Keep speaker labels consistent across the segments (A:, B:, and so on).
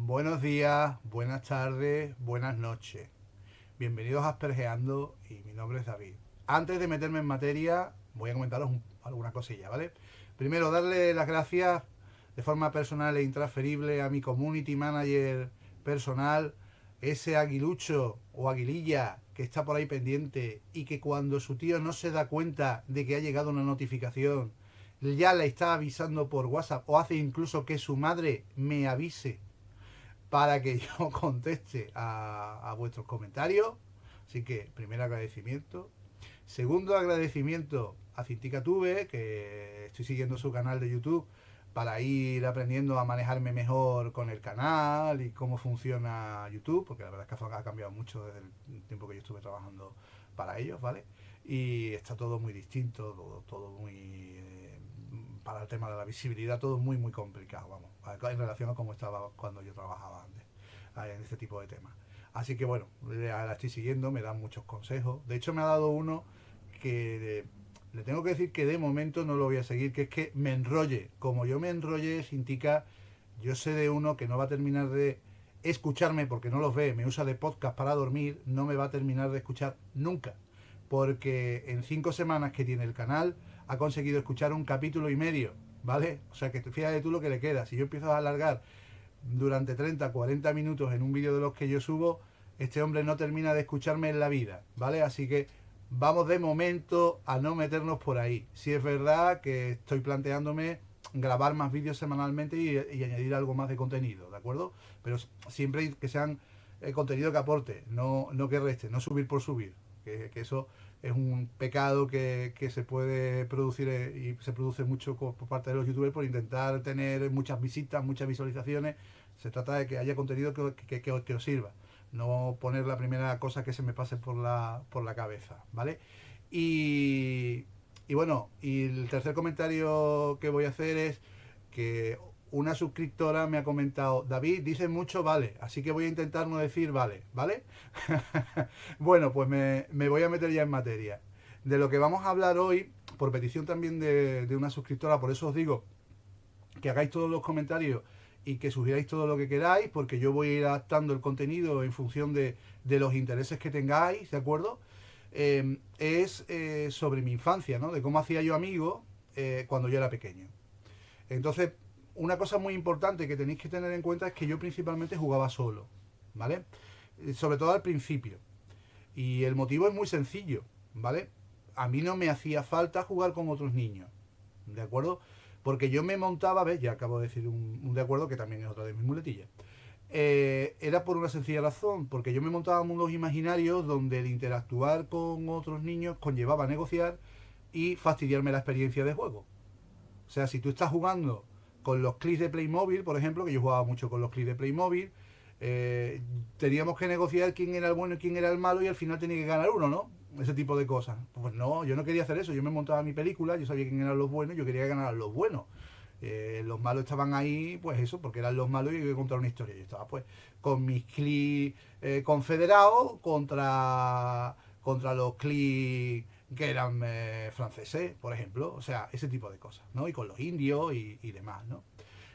A: Buenos días, buenas tardes, buenas noches. Bienvenidos a Aspergeando y mi nombre es David. Antes de meterme en materia, voy a comentaros alguna cosilla, ¿vale? Primero, darle las gracias de forma personal e intransferible a mi community manager personal, ese aguilucho o aguililla que está por ahí pendiente y que cuando su tío no se da cuenta de que ha llegado una notificación, ya le está avisando por WhatsApp o hace incluso que su madre me avise para que yo conteste a vuestros comentarios. Así que, primer agradecimiento. Segundo agradecimiento a Cintica Tube, que estoy siguiendo su canal de YouTube para ir aprendiendo a manejarme mejor con el canal y cómo funciona YouTube, porque la verdad es que ha cambiado mucho desde el tiempo que yo estuve trabajando para ellos, ¿vale? Y está todo muy distinto, todo muy... para el tema de la visibilidad, todo muy complicado, vamos, en relación a cómo estaba cuando yo trabajaba antes en este tipo de temas. Así que bueno, la estoy siguiendo, me dan muchos consejos. De hecho, me ha dado uno que le tengo que decir que de momento no lo voy a seguir, que es que me enrolle. Como yo me enrolle, Cintica, yo sé de uno que no va a terminar de escucharme porque no los ve, me usa de podcast para dormir, no me va a terminar de escuchar nunca. Porque en 5 semanas que tiene el canal ha conseguido escuchar un capítulo y medio, ¿vale? O sea que fíjate tú lo que le queda. Si yo empiezo a alargar durante 30, 40 minutos en un vídeo de los que yo subo, este hombre no termina de escucharme en la vida, ¿vale? Así que vamos de momento a no meternos por ahí. Si es verdad que estoy planteándome grabar más vídeos semanalmente y añadir algo más de contenido, ¿de acuerdo? Pero siempre que sean contenido que aporte, no que reste, no subir por subir, que eso es un pecado que se puede producir y se produce mucho por parte de los youtubers por intentar tener muchas visitas, muchas visualizaciones. Se trata de que haya contenido que os sirva, no poner la primera cosa que se me pase por la cabeza, ¿vale? Y, y bueno, y el tercer comentario que voy a hacer es que una suscriptora me ha comentado: David, dices mucho vale, así que voy a intentar no decir vale, ¿vale? Bueno, pues me voy a meter ya en materia. De lo que vamos a hablar hoy, por petición también de una suscriptora, por eso os digo que hagáis todos los comentarios y que sugiráis todo lo que queráis, porque yo voy a ir adaptando el contenido en función de los intereses que tengáis, ¿de acuerdo? Es sobre mi infancia, ¿no? De cómo hacía yo amigos cuando yo era pequeño. Entonces, una cosa muy importante que tenéis que tener en cuenta es que yo principalmente jugaba solo, ¿vale? Sobre todo al principio. Y el motivo es muy sencillo, ¿vale? A mí no me hacía falta jugar con otros niños, ¿de acuerdo? Porque yo me montaba, ¿ves? Ya acabo de decir un de acuerdo que también es otra de mis muletillas. Era por una sencilla razón, porque yo me montaba mundos imaginarios donde el interactuar con otros niños conllevaba negociar y fastidiarme la experiencia de juego. O sea, si tú estás jugando con los clics de Playmobil, por ejemplo, que yo jugaba mucho con los clics de Playmobil, eh, teníamos que negociar quién era el bueno y quién era el malo y al final tenía que ganar uno, ¿no? Ese tipo de cosas. Pues no, yo no quería hacer eso. Yo me montaba mi película, yo sabía quién eran los buenos, yo quería ganar a los buenos. Los malos estaban ahí, pues eso, porque eran los malos y yo contar una historia. Yo estaba pues con mis clics confederados contra los clics que eran franceses, por ejemplo. O sea, ese tipo de cosas, ¿no? Y con los indios y demás, ¿no?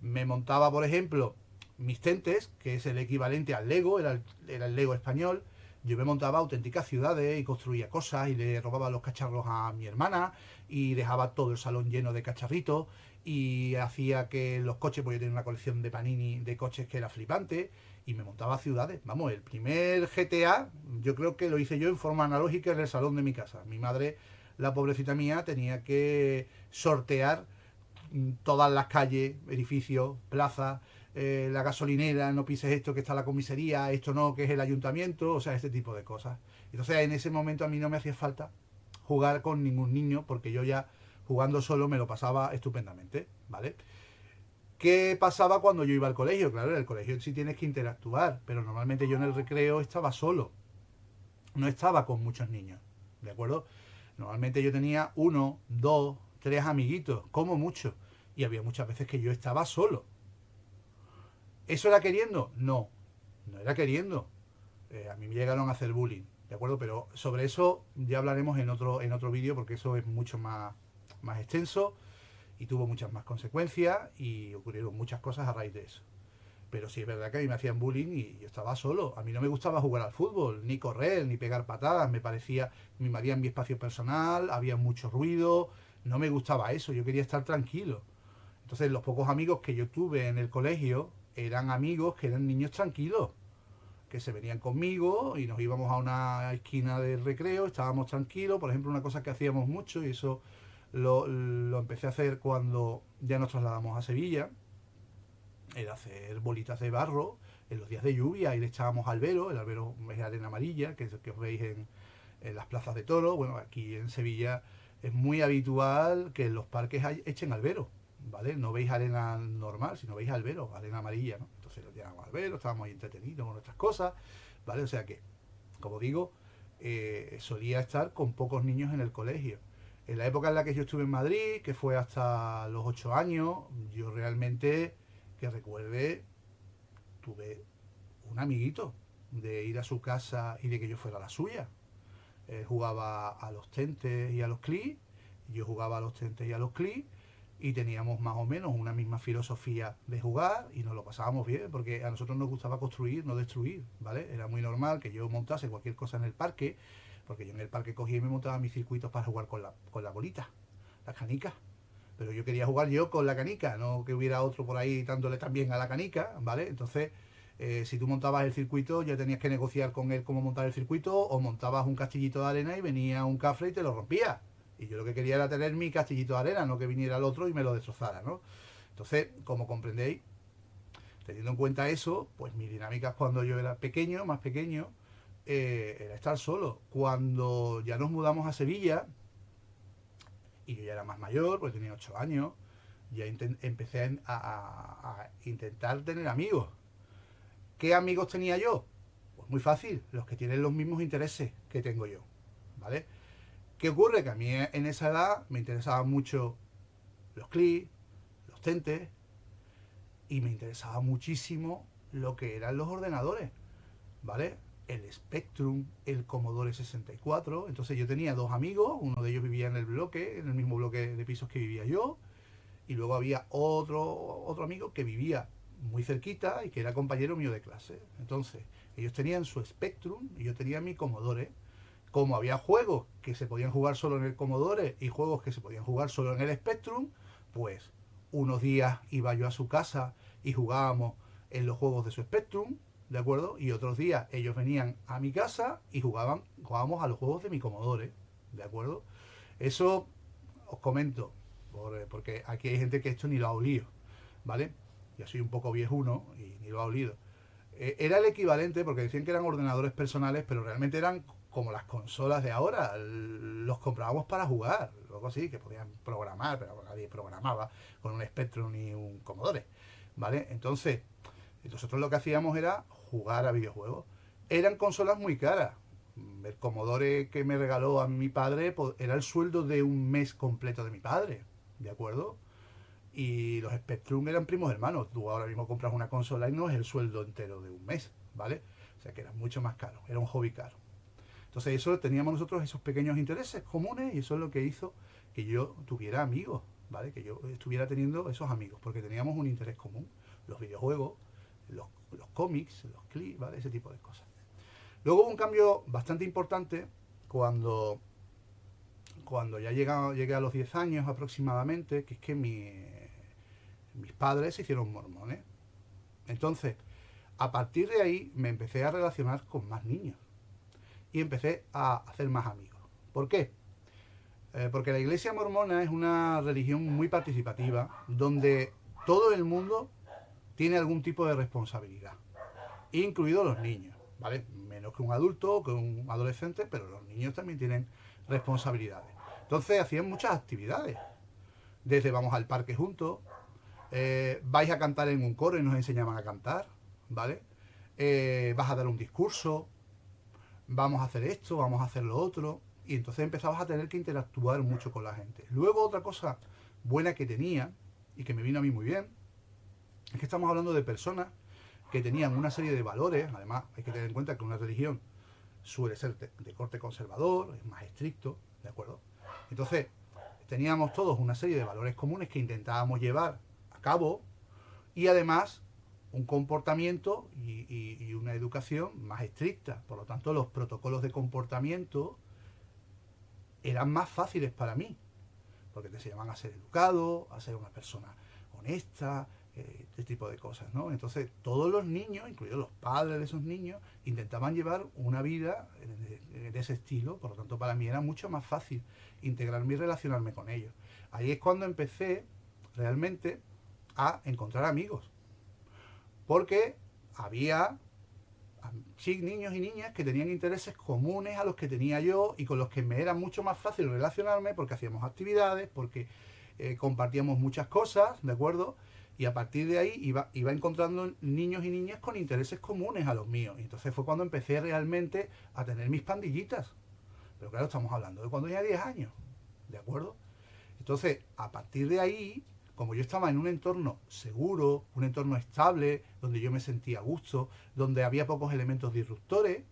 A: Me montaba, por ejemplo, mis tentes, que es el equivalente al Lego, era el Lego español. Yo me montaba auténticas ciudades y construía cosas y le robaba los cacharros a mi hermana y dejaba todo el salón lleno de cacharritos y hacía que los coches, pues yo tenía una colección de Panini de coches que era flipante y me montaba ciudades. Vamos, el primer GTA yo creo que lo hice yo en forma analógica en el salón de mi casa. Mi madre, la pobrecita mía, tenía que sortear todas las calles, edificios, plazas, la gasolinera, no pises esto que está la comisaría, esto no que es el ayuntamiento, o sea, este tipo de cosas. Entonces en ese momento a mí no me hacía falta jugar con ningún niño porque yo ya jugando solo me lo pasaba estupendamente, ¿vale? ¿Qué pasaba cuando yo iba al colegio? Claro, en el colegio sí tienes que interactuar, pero normalmente yo en el recreo estaba solo, no estaba con muchos niños, ¿de acuerdo? Normalmente yo tenía uno, dos, tres amiguitos, como mucho, y había muchas veces que yo estaba solo. ¿Eso era queriendo? No, no era queriendo. A mí me llegaron a hacer bullying, ¿de acuerdo? Pero sobre eso ya hablaremos en otro vídeo porque eso es mucho más extenso y tuvo muchas más consecuencias y ocurrieron muchas cosas a raíz de eso. Pero sí es verdad que a mí me hacían bullying y yo estaba solo. A mí no me gustaba jugar al fútbol, ni correr, ni pegar patadas. Me parecía, me invadían mi espacio personal, había mucho ruido. No me gustaba eso, yo quería estar tranquilo. Entonces los pocos amigos que yo tuve en el colegio eran amigos que eran niños tranquilos, que se venían conmigo y nos íbamos a una esquina de recreo, estábamos tranquilos. Por ejemplo, una cosa que hacíamos mucho, y eso lo empecé a hacer cuando ya nos trasladamos a Sevilla, era hacer bolitas de barro en los días de lluvia y le echábamos albero. El albero es arena amarilla, que es el que os veis en las plazas de toros. Bueno, aquí en Sevilla es muy habitual que en los parques echen albero, ¿vale? No veis arena normal, sino veis albero, arena amarilla, ¿no? Entonces lo llamamos albero, estábamos ahí entretenidos con nuestras cosas, ¿vale? O sea que, como digo, solía estar con pocos niños en el colegio. En la época en la que yo estuve en Madrid, que fue hasta los 8 años, yo realmente, que recuerde, tuve un amiguito de ir a su casa y de que yo fuera a la suya. Él jugaba a los tentes y a los clis, yo jugaba a los tentes y a los clis, y teníamos más o menos una misma filosofía de jugar y nos lo pasábamos bien, porque a nosotros nos gustaba construir, no destruir, ¿vale? Era muy normal que yo montase cualquier cosa en el parque, porque yo en el parque cogía y me montaba mis circuitos para jugar con la bolita, las canicas. Pero yo quería jugar yo con la canica, no que hubiera otro por ahí dándole también a la canica, ¿vale? Entonces, si tú montabas el circuito, ya tenías que negociar con él cómo montar el circuito, o montabas un castillito de arena y venía un cafre y te lo rompía. Y yo lo que quería era tener mi castillito de arena, no que viniera el otro y me lo destrozara, ¿no? Entonces, como comprendéis, teniendo en cuenta eso, pues mis dinámicas cuando yo era pequeño, más pequeño, era estar solo. Cuando ya nos mudamos a Sevilla, y yo ya era más mayor, pues tenía 8 años, ya empecé a intentar tener amigos. ¿Qué amigos tenía yo? Pues muy fácil, los que tienen los mismos intereses que tengo yo, ¿vale? ¿Qué ocurre? Que a mí en esa edad me interesaban mucho los CLI, los tentes, y me interesaba muchísimo lo que eran los ordenadores, ¿vale? El Spectrum, el Commodore 64. Entonces yo tenía dos amigos, uno de ellos vivía en el bloque, en el mismo bloque de pisos que vivía yo, y luego había otro amigo que vivía muy cerquita y que era compañero mío de clase. Entonces ellos tenían su Spectrum y yo tenía mi Commodore. Como había juegos que se podían jugar solo en el Commodore y juegos que se podían jugar solo en el Spectrum, pues unos días iba yo a su casa y jugábamos en los juegos de su Spectrum, ¿de acuerdo? Y otros días ellos venían a mi casa y jugábamos a los juegos de mi Commodore, ¿de acuerdo? Eso os comento, porque aquí hay gente que esto ni lo ha olido, ¿vale? Yo soy un poco viejuno y ni lo ha olido. Era el equivalente, porque decían que eran ordenadores personales, pero realmente eran como las consolas de ahora. Los comprábamos para jugar, luego sí, que podían programar, pero nadie programaba con un Spectrum ni un Commodore, ¿vale? Entonces, nosotros lo que hacíamos era jugar a videojuegos. Eran consolas muy caras. El Commodore que me regaló a mi padre pues, era el sueldo de un mes completo de mi padre, ¿de acuerdo? Y los Spectrum eran primos hermanos. Tú ahora mismo compras una consola y no es el sueldo entero de un mes, ¿vale? O sea que era mucho más caro, era un hobby caro. Entonces eso teníamos nosotros esos pequeños intereses comunes y eso es lo que hizo que yo tuviera amigos, ¿vale? Que yo estuviera teniendo esos amigos, porque teníamos un interés común, los videojuegos, los cómics, los clips, ¿vale? Ese tipo de cosas. Luego hubo un cambio bastante importante cuando ya llegué a los 10 años aproximadamente, que es que mis padres se hicieron mormones. Entonces, a partir de ahí me empecé a relacionar con más niños y empecé a hacer más amigos. ¿Por qué? Porque la iglesia mormona es una religión muy participativa donde todo el mundo tiene algún tipo de responsabilidad, incluidos los niños, ¿vale? Menos que un adulto o que un adolescente, pero los niños también tienen responsabilidades. Entonces hacían muchas actividades, desde vamos al parque juntos, vais a cantar en un coro y nos enseñaban a cantar, ¿vale? Vas a dar un discurso, vamos a hacer esto, vamos a hacer lo otro, y entonces empezabas a tener que interactuar mucho con la gente. Luego otra cosa buena que tenía, y que me vino a mí muy bien, es que estamos hablando de personas que tenían una serie de valores. Además hay que tener en cuenta que una religión suele ser de corte conservador, es más estricto, ¿de acuerdo? Entonces teníamos todos una serie de valores comunes que intentábamos llevar a cabo, y además un comportamiento y una educación más estricta. Por lo tanto, los protocolos de comportamiento eran más fáciles para mí, porque te enseñaban a ser educado, a ser una persona honesta, este tipo de cosas, ¿no? Entonces, todos los niños, incluidos los padres de esos niños, intentaban llevar una vida de ese estilo. Por lo tanto, para mí era mucho más fácil integrarme y relacionarme con ellos. Ahí es cuando empecé realmente a encontrar amigos, porque había niños y niñas que tenían intereses comunes a los que tenía yo y con los que me era mucho más fácil relacionarme, porque hacíamos actividades, porque compartíamos muchas cosas, ¿de acuerdo? Y a partir de ahí iba encontrando niños y niñas con intereses comunes a los míos. Y entonces fue cuando empecé realmente a tener mis pandillitas. Pero claro, estamos hablando de cuando tenía 10 años, ¿de acuerdo? Entonces, a partir de ahí, como yo estaba en un entorno seguro, un entorno estable, donde yo me sentía a gusto, donde había pocos elementos disruptores,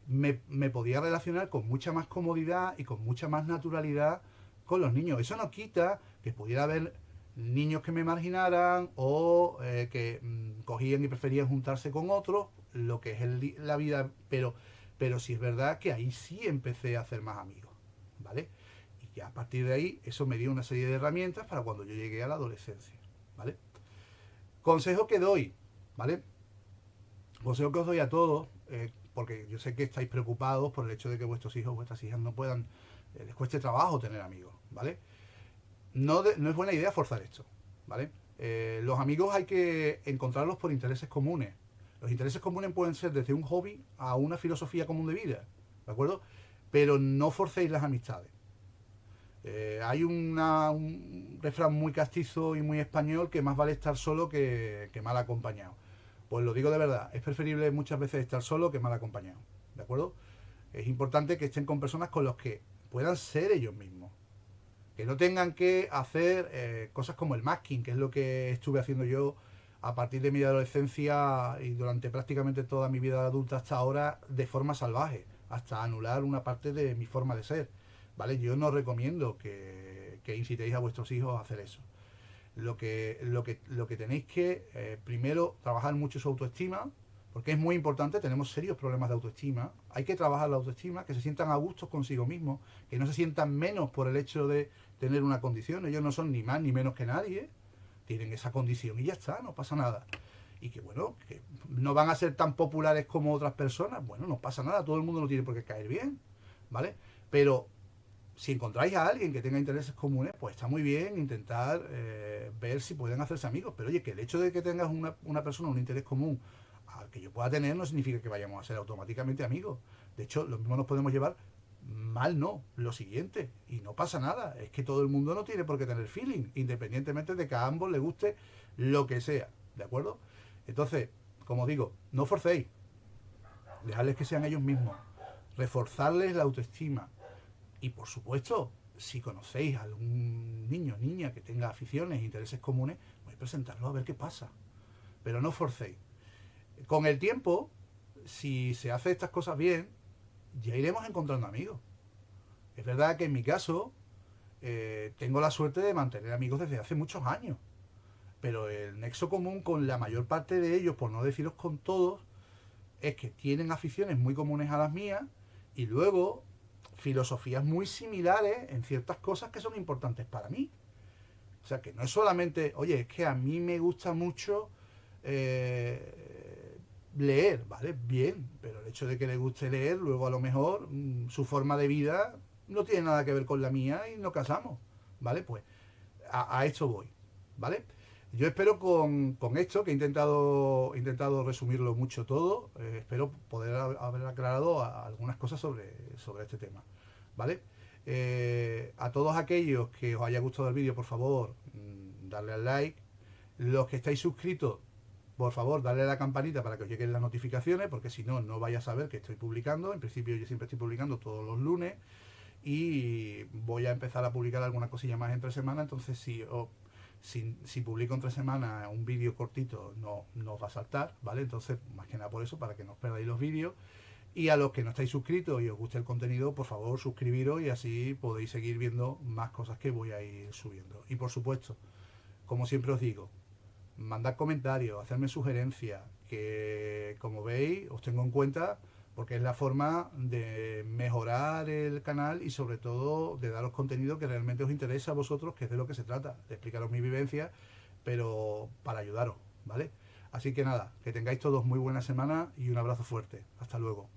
A: me podía relacionar con mucha más comodidad y con mucha más naturalidad con los niños. Eso no quita que pudiera haber niños que me marginaran o que cogían y preferían juntarse con otros, lo que es la vida, pero sí es verdad que ahí sí empecé a hacer más amigos, ¿vale? Y a partir de ahí, eso me dio una serie de herramientas para cuando yo llegué a la adolescencia, ¿vale? Consejo que doy, ¿vale? Consejo que os doy a todos, porque yo sé que estáis preocupados por el hecho de que vuestros hijos o vuestras hijas no puedan, les cueste trabajo tener amigos, ¿vale? No es buena idea forzar esto, ¿vale? Los amigos hay que encontrarlos por intereses comunes. Los intereses comunes pueden ser desde un hobby a una filosofía común de vida, ¿de acuerdo? Pero no forcéis las amistades. Hay un refrán muy castizo y muy español que más vale estar solo que mal acompañado. Pues lo digo de verdad, es preferible muchas veces estar solo que mal acompañado, ¿de acuerdo? Es importante que estén con personas con las que puedan ser ellos mismos. Que no tengan que hacer cosas como el masking, que es lo que estuve haciendo yo a partir de mi adolescencia y durante prácticamente toda mi vida adulta hasta ahora, de forma salvaje, hasta anular una parte de mi forma de ser, ¿vale? Yo no recomiendo que incitéis a vuestros hijos a hacer eso. Lo que tenéis que primero trabajar mucho su autoestima, porque es muy importante. Tenemos serios problemas de autoestima. Hay que trabajar la autoestima, que se sientan a gusto consigo mismos, que no se sientan menos por el hecho de tener una condición. Ellos no son ni más ni menos que nadie, tienen esa condición y ya está, no pasa nada. Y que bueno, que no van a ser tan populares como otras personas, bueno, no pasa nada, todo el mundo no tiene por qué caer bien, ¿vale? Pero si encontráis a alguien que tenga intereses comunes, pues está muy bien intentar ver si pueden hacerse amigos. Pero oye, que el hecho de que tengas una persona un interés común al que yo pueda tener no significa que vayamos a ser automáticamente amigos. De hecho, lo mismo nos podemos llevar mal, no, lo siguiente, y no pasa nada. Es que todo el mundo no tiene por qué tener feeling, independientemente de que a ambos les guste lo que sea, ¿de acuerdo? Entonces, como digo, no forcéis, dejadles que sean ellos mismos, reforzarles la autoestima. Y por supuesto, si conocéis a algún niño o niña que tenga aficiones e intereses comunes, vais a presentarlo a ver qué pasa. Pero no forcéis. Con el tiempo, si se hace estas cosas bien, ya iremos encontrando amigos. Es verdad que en mi caso tengo la suerte de mantener amigos desde hace muchos años. Pero el nexo común con la mayor parte de ellos, por no deciros con todos, es que tienen aficiones muy comunes a las mías y luego filosofías muy similares en ciertas cosas que son importantes para mí. O sea, que no es solamente, oye, es que a mí me gusta mucho leer, ¿vale? Bien, pero el hecho de que le guste leer, luego a lo mejor su forma de vida no tiene nada que ver con la mía y nos casamos, ¿vale? Pues a esto voy, ¿vale? Yo espero con esto, que he intentado resumirlo mucho todo, espero poder haber aclarado algunas cosas sobre este tema, ¿vale? A todos aquellos que os haya gustado el vídeo, por favor, darle al like. Los que estáis suscritos, por favor, darle a la campanita para que os lleguen las notificaciones, porque si no, no vais a saber que estoy publicando. En principio yo siempre estoy publicando todos los lunes y voy a empezar a publicar algunas cosillas más entre semana, entonces si publico entre semanas un vídeo cortito no os va a saltar, ¿vale? Entonces, más que nada por eso, para que no os perdáis los vídeos. Y a los que no estáis suscritos y os guste el contenido, por favor suscribiros y así podéis seguir viendo más cosas que voy a ir subiendo. Y por supuesto, como siempre os digo, mandad comentarios, hacerme sugerencias, que como veis os tengo en cuenta porque es la forma de mejorar el canal y sobre todo de daros contenido que realmente os interesa a vosotros, que es de lo que se trata, de explicaros mi vivencia, pero para ayudaros, ¿vale? Así que nada, que tengáis todos muy buena semana y un abrazo fuerte. Hasta luego.